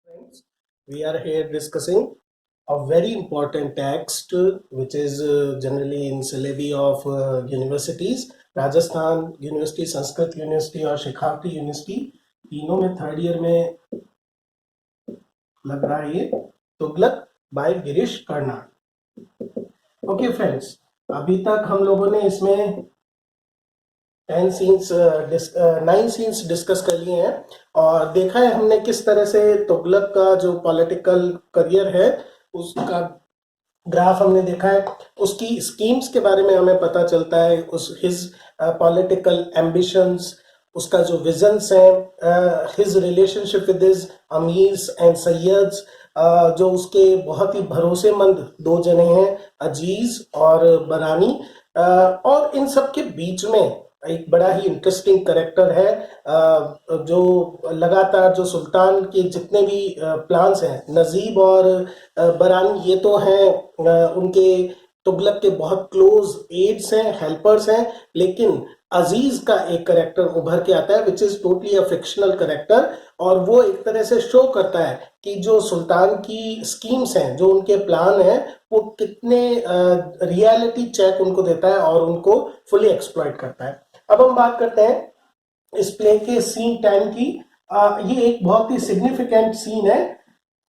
Friends, we are here discussing a very important text which is generally in syllabi of universities. Rajasthan university, Sanskrit university और शिखावती university तीनों में third year में लग रहा है ये Tughlaq by Girish Karnad. Okay friends, अभी तक हम लोगों ने इसमें 9 सीन्स डिस्कस कर लिए हैं और देखा है हमने किस तरह से तुगलक का जो पॉलिटिकल करियर है उसका ग्राफ हमने देखा है। उसकी स्कीम्स के बारे में हमें पता चलता है, उस हिज पॉलिटिकल एम्बिशंस, उसका जो विजन्स है, his relationship with his amirs and sayyids, जो उसके बहुत ही भरोसेमंद दो जने हैं, अजीज और बरानी, और इन सब के बीच में एक बड़ा ही इंटरेस्टिंग करेक्टर है जो लगातार जो सुल्तान के जितने भी प्लान्स हैं, नजीब और बरानी ये तो हैं उनके तुगलक के बहुत क्लोज एड्स हैं, हेल्पर्स हैं, लेकिन अजीज का एक करेक्टर उभर के आता है which is totally a fictional character, और वो एक तरह से शो करता है कि जो सुल्तान की स्कीम्स हैं, जो उनके प्लान हैं, वो कितने रियलिटी चेक उनको देता है और उनको फुली एक्सप्लॉइट करता है। अब हम बात करते हैं इस प्ले के सीन 10 की। ये एक बहुत ही सिग्निफिकेंट सीन है।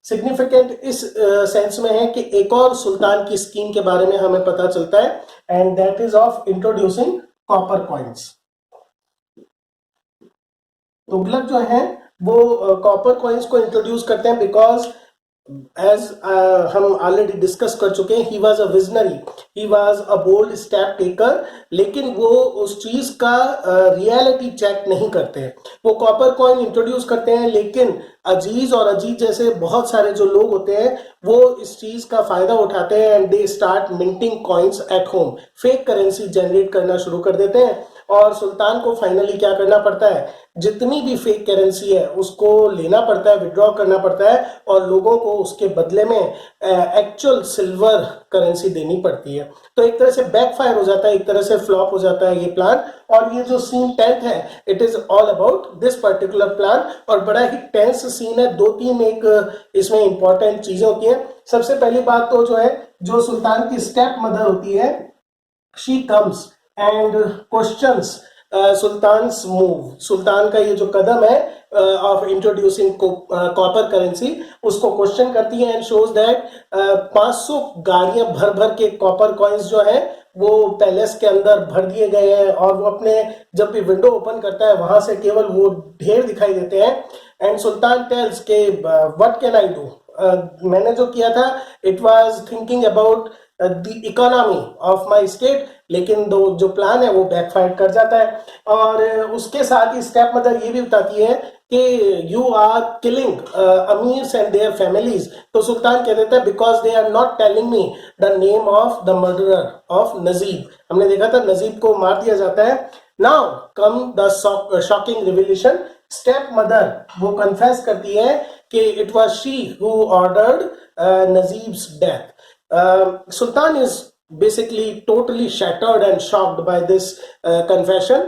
सिग्निफिकेंट इस सेंस में है कि एक और सुल्तान की स्कीम के बारे में हमें पता चलता है, and that is of introducing copper coins. Tughlaq जो है वो कॉपर कॉइन्स को इंट्रोड्यूस करते हैं बिकॉज एज हम ऑलरेडी डिस्कस कर चुके हैं, he was a visionary, he was a bold step taker, लेकिन वो उस चीज का रियलिटी चेक नहीं करते हैं। वो कॉपर कॉइन इंट्रोड्यूस करते हैं, लेकिन अजीज और अजीज जैसे बहुत सारे जो लोग होते हैं वो इस चीज का फायदा उठाते हैं and they start minting coins at home, fake currency generate करना शुरू कर देते हैं। और सुल्तान को फाइनली क्या करना पड़ता है, जितनी भी फेक करेंसी है उसको लेना पड़ता है, विड्रॉ करना पड़ता है, और लोगों को उसके बदले में एक्चुअल सिल्वर करेंसी देनी पड़ती है। तो एक तरह से बैकफायर हो जाता है, एक तरह से फ्लॉप हो जाता है ये प्लान। और ये जो सीन 10 है, it is all about this particular plan, और बड़ा ही टेंस सीन है। दो तीन एक इसमें इंपॉर्टेंट चीजें होती हैं। सबसे पहली बात तो जो है, जो सुल्तान की स्टेप मदर होती है, she comes and questions sultan's move. सुल्तान का ये जो कदम है ऑफ इंट्रोड्यूसिंग कॉपर करेंसी, उसको क्वेश्चन करती है एंड शोज दैट 500 गाड़ियां भर भर के कॉपर कॉइन्स जो है वो पैलेस के अंदर भर दिए गए हैं, और वो अपने जब भी विंडो ओपन करता है वहां से केवल वो ढेर दिखाई देते हैं। एंड सुल्तान टेल्स के व्हाट कैन आई डू, मैंने जो किया था it was thinking about the economy of my state, लेकिन दो जो प्लान है वो बैकफायर कर जाता है। और उसके साथ ही स्टेप मदर ये भी बताती है कि you are killing amirs and their families. तो सुल्तान कह देता है because they are not telling me the name of the murderer of Najib. हमने देखा था नजीब को मार दिया जाता है। Now come the shocking revelation. Step mother वो कन्फेस करती है कि it was she who ordered Najib's death. Sultan is basically totally shattered and shocked by this confession.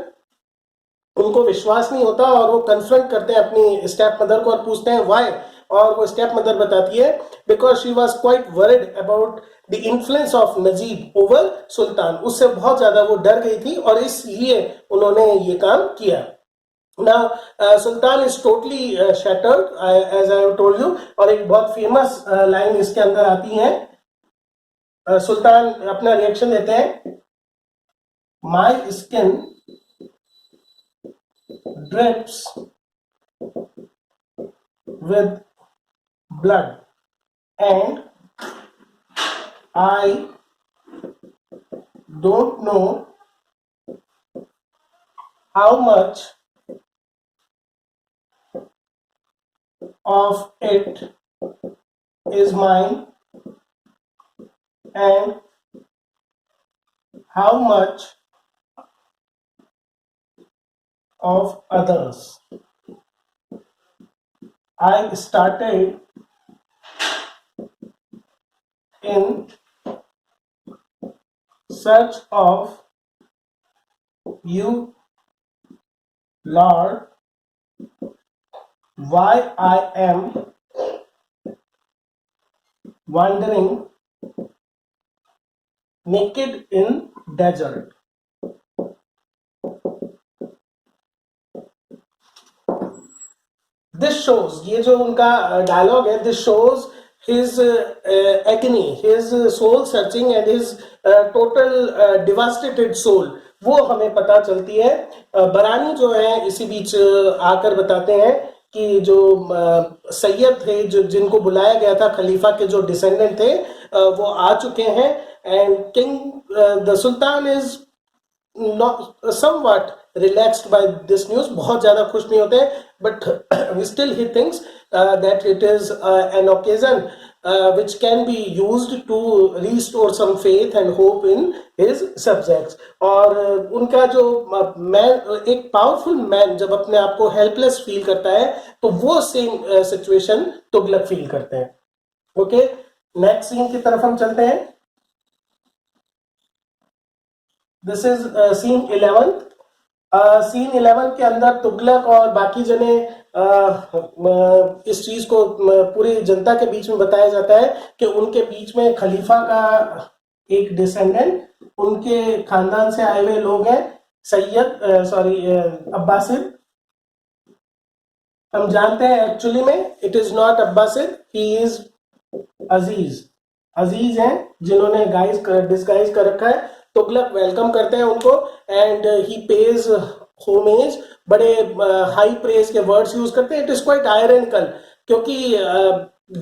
उनको विश्वास नहीं होता और वो कन्फ्रंट करते हैं अपनी स्टेप मदर को और पूछते हैं व्हाई। और वो स्टेप मदर बताती है because she was quite worried about the influence of Najib over sultan. उससे बहुत ज्यादा वो डर गई थी और इसलिए उन्होंने ये काम किया। Now, Sultan is totally shattered as I have told you। और एक बहुत फेमस लाइन इसके अंदर आती है, सुल्तान अपना रिएक्शन देते हैं, my skin drips with blood and I don't know how much of it is mine and how much of others. I started in search of you, Lord, why I am wandering naked in desert. This shows, ये जो उनका dialogue है, this shows his agony, his soul searching and his total devastated soul, वो हमें पता चलती है। बरानी जो है इसी बीच आकर बताते हैं कि जो सैयद थे, जो जिनको बुलाया गया था, खलीफा के जो डिसेंडेंट थे, वो आ चुके हैं। And king the Sultan is not somewhat relaxed by this news, बहुत ज्यादा खुश नहीं होते, but still he thinks that it is an occasion which can be used to restore some faith and hope in his subjects. और उनका जो man, एक powerful man जब अपने आप को हेल्पलेस फील करता है, तो वो सेम सिचुएशन तुगलक फील करते हैं। ओके, नेक्स्ट सीन की तरफ हम चलते हैं। This is seen 11। सीन 11 के अंदर तुगलक और बाकी जने इस चीज को पूरी जनता के बीच में बताया जाता है कि उनके बीच में खलीफा का एक डिसेंडेंट, उनके खानदान से आए हुए लोग हैं, सैयद अब्बासिद। हम जानते हैं एक्चुअली में it is not Abbasid, he is Aziz. Aziz हैं जिन्होंने डिस्गाइज कर रखा है। तुगलक वेलकम करते हैं उनको एंड ही पेज होमेज, बड़े हाई प्रेज के वर्ड्स यूज करते हैं। इट इज क्वाइट आयरनिकल, क्योंकि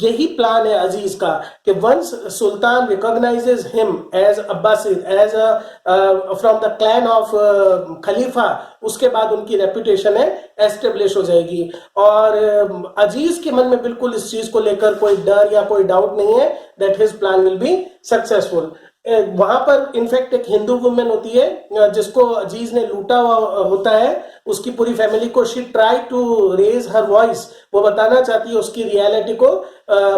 यही प्लान है अजीज का कि once sultan recognizes him as Abbasid, as from the clan of Khalifa, उसके बाद उनकी रेपुटेशन है एस्टेब्लिश हो जाएगी। और अजीज के मन में बिल्कुल इस चीज को लेकर कोई डर या कोई डाउट नहीं है that his plan will be successful. वहां पर इनफैक्ट एक हिंदू वुमेन होती है जिसको अजीज ने लूटा हुआ होता है, उसकी पूरी फैमिली को। She try to raise her voice, वो बताना चाहती है उसकी रियलिटी को,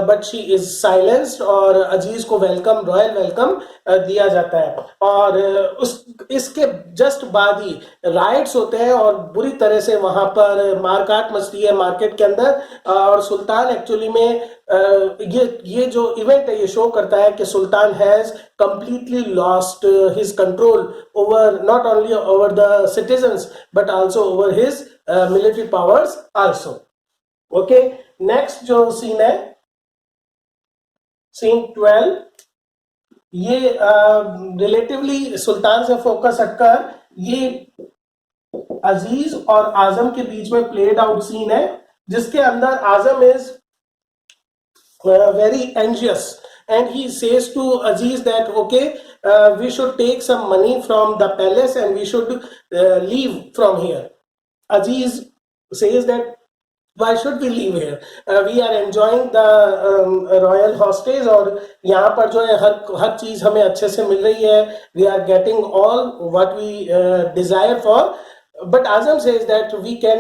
बट शी इज साइलेंस्ड और अजीज को वेलकम, रॉयल वेलकम दिया जाता है। और इसके जस्ट बाद ही राइट्स होते हैं और बुरी तरह से वहां पर मारकाट मचती है मार्केट के अंदर। और सुल्तान एक्चुअली में ये जो इवेंट है ये शो करता है कि सुल्तान has completely lost his control over, not only over the citizens but also over his military powers also. Okay, next जो सीन है, सीन 12, ये रिलेटिवली सुल्तान से फोकस हटकर ये अजीज और आजम के बीच में प्लेड आउट सीन है, जिसके अंदर आजम is very anxious and he says to Aziz that okay, we should take some money from the palace and we should leave from here. Aziz says that why should we leave here, we are enjoying the royal hostage और यहाँ पर जो है हर चीज हमें अच्छे से मिल रही है, we are getting all what we desire for. But Azam says that we can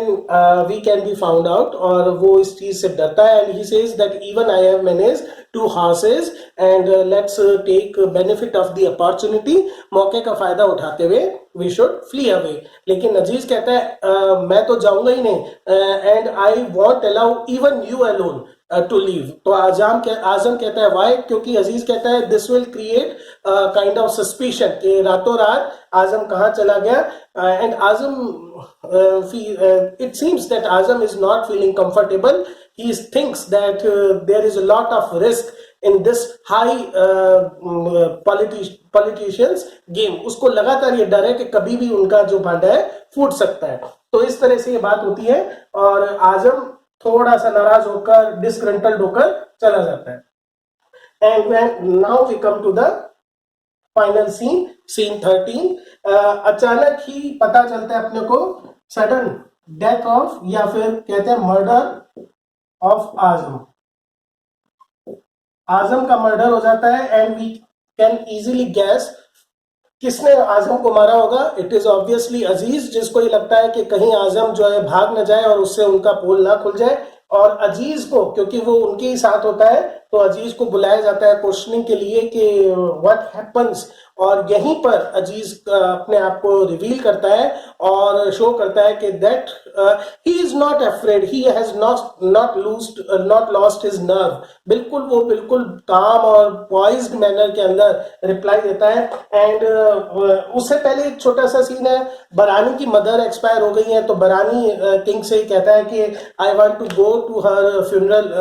be found out, और वो इस चीज से डरता है। and he says that even I have managed 2 horses and let's take benefit of the opportunity, मौके का फायदा उठाते हुए we should flee away. लेकिन अजीज कहता है मैं तो जाऊंगा ही नहीं, and I won't allow even you alone to leave. तो आजम कहता है why, क्योंकि अजीज कहता है this will create kind of suspicion कि रातों रात आजम कहाँ चला गया। and Azam it seems that Azam is not feeling comfortable. He thinks that there is a lot of risk in this high politicians game. उसको लगातार ये डर है कि कभी भी उनका जो भांडा है फूट सकता है। तो इस तरह से ये बात होती है और आजम थोड़ा सा नाराज होकर, डिसग्रंटल्ड होकर चला जाता है। And when now we come to the final scene, scene 13। अचानक ही पता चलता है अपने को सडन डेथ ऑफ, या फिर कहते हैं मर्डर ऑफ आजम। आजम का मर्डर हो जाता है and we can easily guess किसने आजम को मारा होगा। इट इज ऑब्वियसली अजीज, जिसको ये लगता है कि कहीं आजम जो है भाग न जाए और उससे उनका पोल ना खुल जाए। और अजीज को, क्योंकि वो उनके ही साथ होता है, तो अजीज को बुलाया जाता है क्वेश्चनिंग के लिए कि व्हाट हैपन्स, और यहीं पर अजीज अपने आप को रिवील करता है और शो करता है कि that he is not afraid, he has not lost his nerve. बिल्कुल वो बिल्कुल काम और पॉइज्ड मैनर के अंदर रिप्लाई देता है। एंड उससे पहले एक छोटा सा सीन है, बरानी की मदर एक्सपायर हो गई है, तो बरानी किंग से ही कहता है कि I want to go to her funeral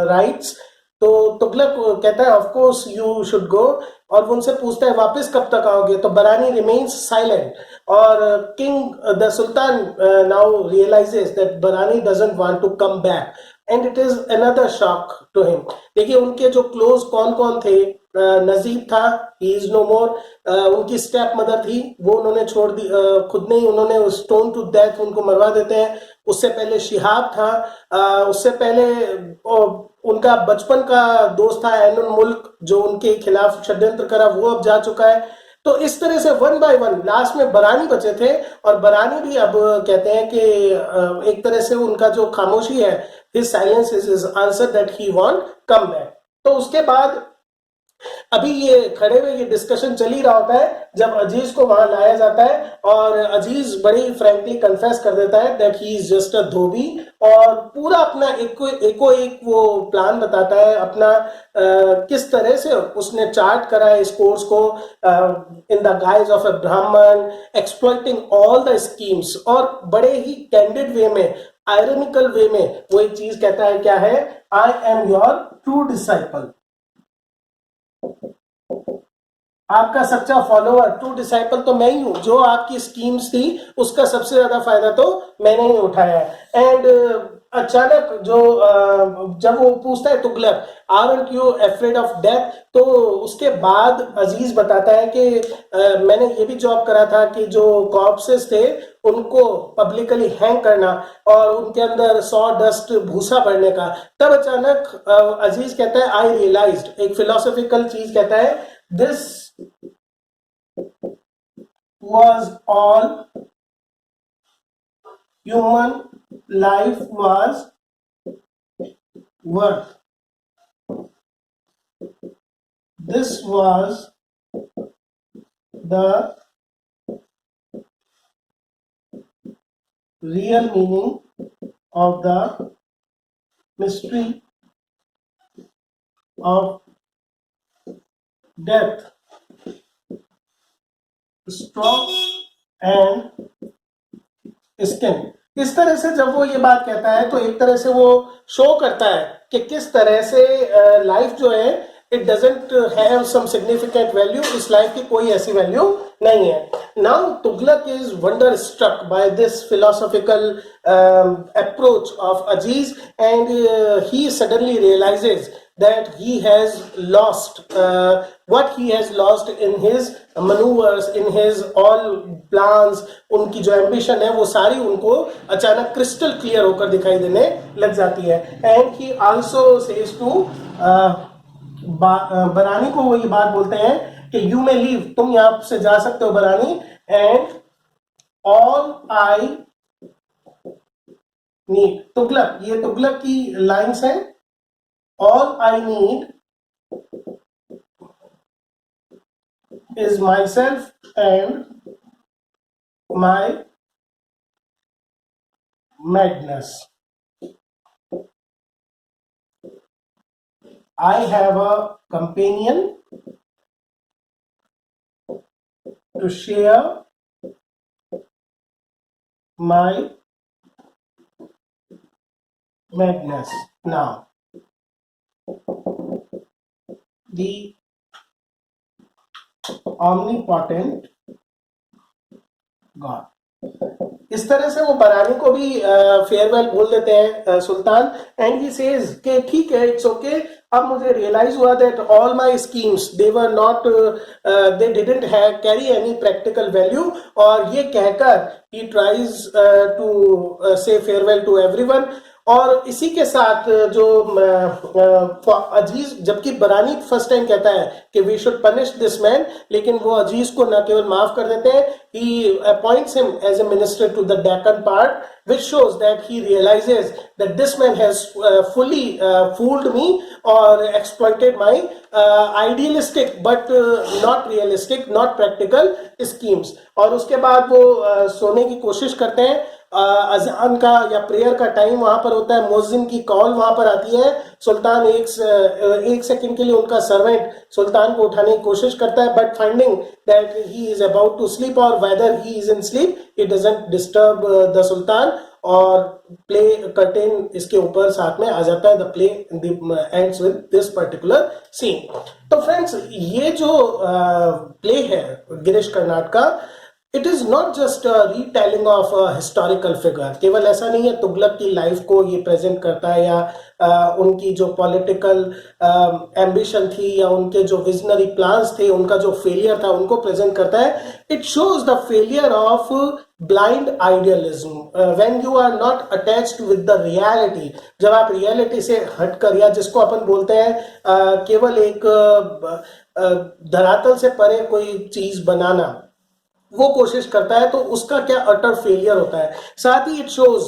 rites. तो तुगलक कहता है of course you should go, और वो उनसे पूछता है वापस कब तक आओगे, तो बरानी रिमेन्स साइलेंट। और king the sultan now realizes that Barani doesn't want to come back, and it is another shock to him. देखिए उनके जो क्लोज कौन कौन थे, नजीब था, ही इज नो मोर। उनकी स्टेप मदर थी, वो उन्होंने छोड़ दी, खुद ने ही उन्होंने स्टोन टू डेथ उनको मरवा देते हैं। उससे पहले शिहाब था, उससे पहले उनका बचपन का दोस्त था एनुल मुल्क, जो उनके खिलाफ षड्यंत्र करा, वो अब जा चुका है। तो इस तरह से वन बाय वन लास्ट में बरानी बचे थे, और बरानी भी अब कहते हैं कि एक तरह से उनका जो खामोशी है, his silence is his answer that he want come back. तो उसके बाद अभी ये खड़े हुए ये डिस्कशन चल ही रहा होता है जब अजीज को वहां लाया जाता है, और अजीज बड़ी फ्रैंकली कन्फेस कर देता है that he is just a dhobi, और पूरा अपना एक वो प्लान बताता है अपना, किस तरह से उसने चार्ट करा है इस कोर्स को in the guys of a ब्राह्मण, एक्सप्लॉइटिंग ऑल द स्कीम्स, और बड़े ही कैंडिड वे में, आयरनिकल वे में वो एक चीज कहता है, क्या है, I am your true disciple, आपका सच्चा फॉलोअर, ट्रू डिसाइपल तो मैं ही हूं, जो आपकी स्कीम्स थी उसका सबसे ज्यादा फायदा तो मैंने ही उठाया है। एंड अचानक जो जब वो पूछता है Tughlaq aren't you afraid of death, तो उसके बाद अजीज बताता है कि मैंने ये भी जॉब करा था कि जो कॉर्प्सेस थे उनको पब्लिकली हैंग करना और उनके अंदर सॉ डस्ट भूसा भरने का। तब अचानक अजीज कहता है आई रियलाइज्ड, एक फिलोसॉफिकल चीज कहता है, this was all human life was worth. This was the real meaning of the mystery of death, strong and skin। इस तरह से जब वो ये बात कहता है तो एक तरह से वो शो करता है कि किस तरह से लाइफ जो है it doesn't have some significant value, इस लाइफ की कोई ऐसी वैल्यू नहीं है। Now Tughlaq is wonderstruck by this philosophical approach of Aziz, and he suddenly realises that he has lost what he has lost in his maneuvers, in his all plans। उनकी जो ambition है वो सारी उनको अचानक क्रिस्टल क्लियर होकर दिखाई देने लग जाती है। And he also says to Barani को, वो ये बात बोलते हैं कि यू मे लीव, तुम यहां से जा सकते हो बरानी, and all I need, Tughlaq, ये तुगलक की लाइंस हैं, all I need is myself and my madness. I have a companion to share my madness. Now the omnipotent God। इस तरह से वो बरानी को भी फेयरवेल बोल देते हैं सुल्तान, एंड ही सेज कि ठीक है, इट्स ओके, अब मुझे रियलाइज हुआ that all my schemes they were not, they didn't have carry any practical value. और ये कहकर ही ट्राइज टू से फेयरवेल टू एवरीवन, और इसी के साथ जो अजीज, जबकि बरानी फर्स्ट टाइम कहता है कि we should punish this man, लेकिन वो अजीज को न केवल माफ कर देते हैं, he appoints him as a minister to the Deccan part, which shows that he realizes that this man has fully fooled me or exploited my idealistic but not realistic, not practical schemes. और उसके बाद वो सोने की कोशिश करते हैं, अजान का या प्रेयर का टाइम वहां पर होता है, मुअज्जिन की कॉल वहां पर आती है, सुल्तान एक सेकंड के लिए उनका सर्वेंट सुल्तान को उठाने की कोशिश करता है, but finding that he is about to sleep और whether he is in sleep, it doesn't disturb the sultan, और प्ले कर्टेन इसके ऊपर साथ में आ जाता है, the play ends with this particular scene. तो फ्रेंड्स, ये जो प्ले है गिरीश कर्नाड का, it is not just retelling of historical figure. केवल ऐसा नहीं है तुगलक की लाइफ को ये प्रेजेंट करता है, या उनकी जो पॉलिटिकल एम्बिशन थी या उनके जो विजनरी प्लान्स थे उनका जो फेलियर था उनको प्रेजेंट करता है। It shows the failure of blind idealism when you are not attached with the reality. जब आप रियलिटी से हटकर, या जिसको अपन बोलते हैं केवल एक धरातल से परे कोई चीज बनाना, वो कोशिश करता है, तो उसका क्या अटर फेलियर होता है। साथ ही it shows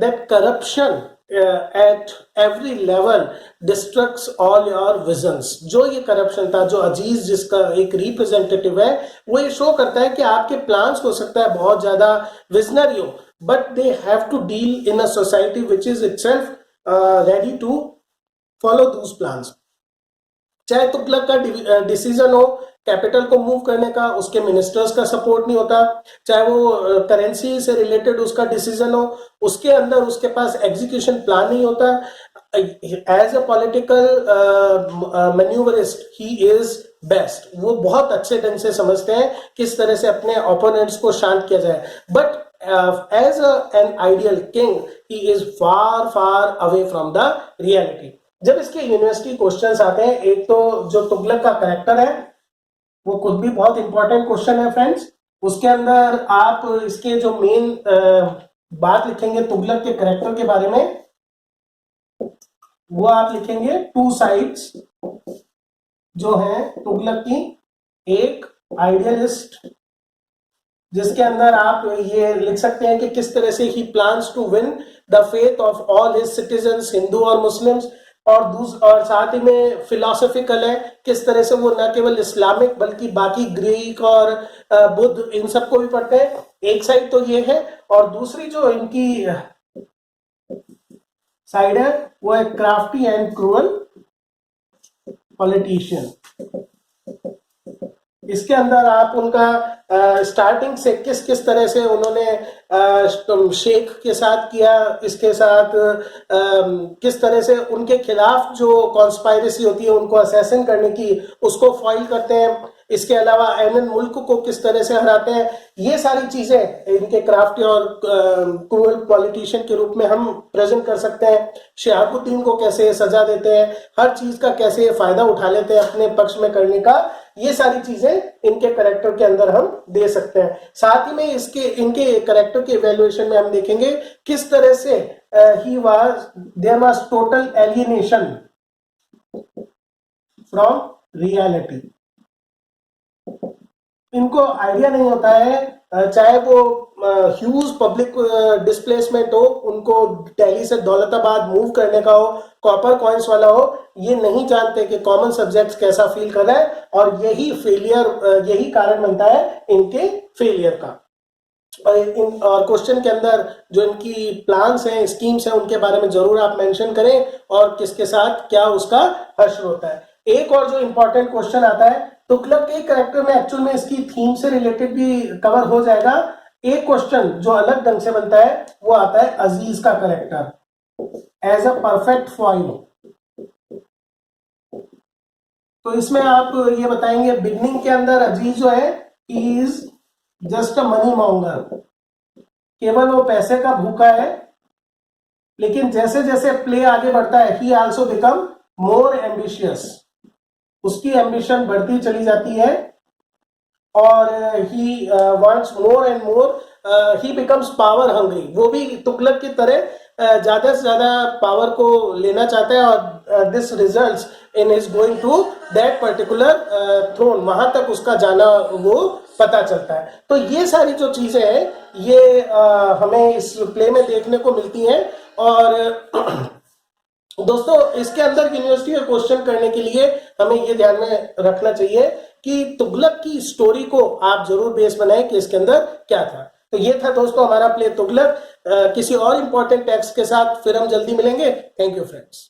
that corruption at every level destructs all your visions. जो ये करप्शन था, जो अजीज जिसका एक रिप्रेजेंटेटिव है, वो ये शो करता है कि आपके प्लान्स हो सकता है बहुत ज्यादा विजनरी हो, but they have to deal in a society which is itself ready to follow those plans. चाहे तुगलक का डिसीजन हो कैपिटल को मूव करने का, उसके मिनिस्टर्स का सपोर्ट नहीं होता, चाहे वो करेंसी से रिलेटेड उसका डिसीजन हो, उसके अंदर उसके पास एग्जीक्यूशन प्लान नहीं होता। As a political manoeuvrist he is best. वो बहुत अच्छे ढंग से समझते हैं किस तरह से अपने ओपोनेंट्स को शांत किया जाए, but as an ideal king he is far far away from the reality. जब इसके यूनिवर्सिटी क्वेश्चंस आते हैं, एक तो जो तुगलक का कैरेक्टर है वो खुद भी बहुत इंपॉर्टेंट क्वेश्चन है फ्रेंड्स। उसके अंदर आप इसके जो मेन बात लिखेंगे तुगलक के कैरेक्टर के बारे में, वो आप लिखेंगे टू साइड्स जो है तुगलक की। एक आइडियलिस्ट, जिसके अंदर आप ये लिख सकते हैं कि किस तरह से he plans to win the faith of all his citizens, Hindu और मुस्लिम्स, और साथ ही में फिलोसफिकल है, किस तरह से वो न केवल इस्लामिक बल्कि बाकी ग्रीक और बुद्ध इन सबको भी पढ़ते हैं। एक साइड तो ये है, और दूसरी जो इनकी साइड है वो है क्राफ्टी एंड क्रूअल पॉलिटिशियन। इसके अंदर आप उनका स्टार्टिंग से किस किस तरह से उन्होंने शेख के साथ किया, इसके साथ किस तरह से उनके खिलाफ जो कॉन्स्पायरेसी होती है उनको असैसिन करने की, उसको फॉइल करते हैं। इसके अलावा एमन मुल्क को किस तरह से हराते हैं, ये सारी चीजें इनके क्राफ्टी और क्रूअल पॉलिटिशियन के रूप में हम प्रेजेंट कर सकते हैं। शहाबुद्दीन को कैसे सजा देते हैं, हर चीज का कैसे फायदा उठा लेते हैं अपने पक्ष में करने का, ये सारी चीजें इनके करेक्टर के अंदर हम दे सकते हैं। साथ ही में इनके करेक्टर के इवैल्यूएशन में हम देखेंगे किस तरह से there was total alienation from reality. इनको आइडिया नहीं होता है, चाहे वो ह्यूज पब्लिक डिस्प्लेसमेंट हो, उनको दिल्ली से दौलताबाद मूव करने का हो, कॉपर कॉइन्स वाला हो, ये नहीं जानते कि कॉमन सब्जेक्ट्स कैसा फील कर रहा है, और यही कारण बनता है इनके फेलियर का। और क्वेश्चन के अंदर जो इनकी प्लान्स हैं, स्कीम्स हैं, उनके बारे में जरूर आप मेंशन करें, और किसके साथ क्या उसका हश्र होता है। एक और जो इंपॉर्टेंट क्वेश्चन आता है तुगलक के कैरेक्टर में, एक्चुअल में इसकी थीम से रिलेटेड भी कवर हो जाएगा। एक क्वेश्चन जो अलग ढंग से बनता है वो आता है अजीज का character as a perfect foil. तो इसमें आप ये बताएंगे बिगनिंग के अंदर अजीज जो है ही is just a money monger, केवल वो पैसे का भूखा है, लेकिन जैसे जैसे प्ले आगे बढ़ता है ही आल्सो बिकम मोर एम्बिशियस, उसकी एम्बिशन बढ़ती चली जाती है, और he wants more and more he becomes power hungry, वो भी तुगलक की तरह ज्यादा से ज्यादा पावर को लेना चाहता है और this results in is going to that particular throne, वहां तक उसका जाना वो पता चलता है। तो ये सारी जो चीजें हैं ये हमें इस प्ले में देखने को मिलती हैं। और दोस्तों इसके अंदर यूनिवर्सिटी में क्वेश्चन करने के लिए हमें ये ध्यान में रखना चाहिए कि तुगलक की स्टोरी को आप जरूर बेस बनाएं कि इसके अंदर क्या था। तो ये था दोस्तों हमारा प्ले तुगलक। किसी और इंपॉर्टेंट टेक्स्ट के साथ फिर हम जल्दी मिलेंगे। Thank you friends.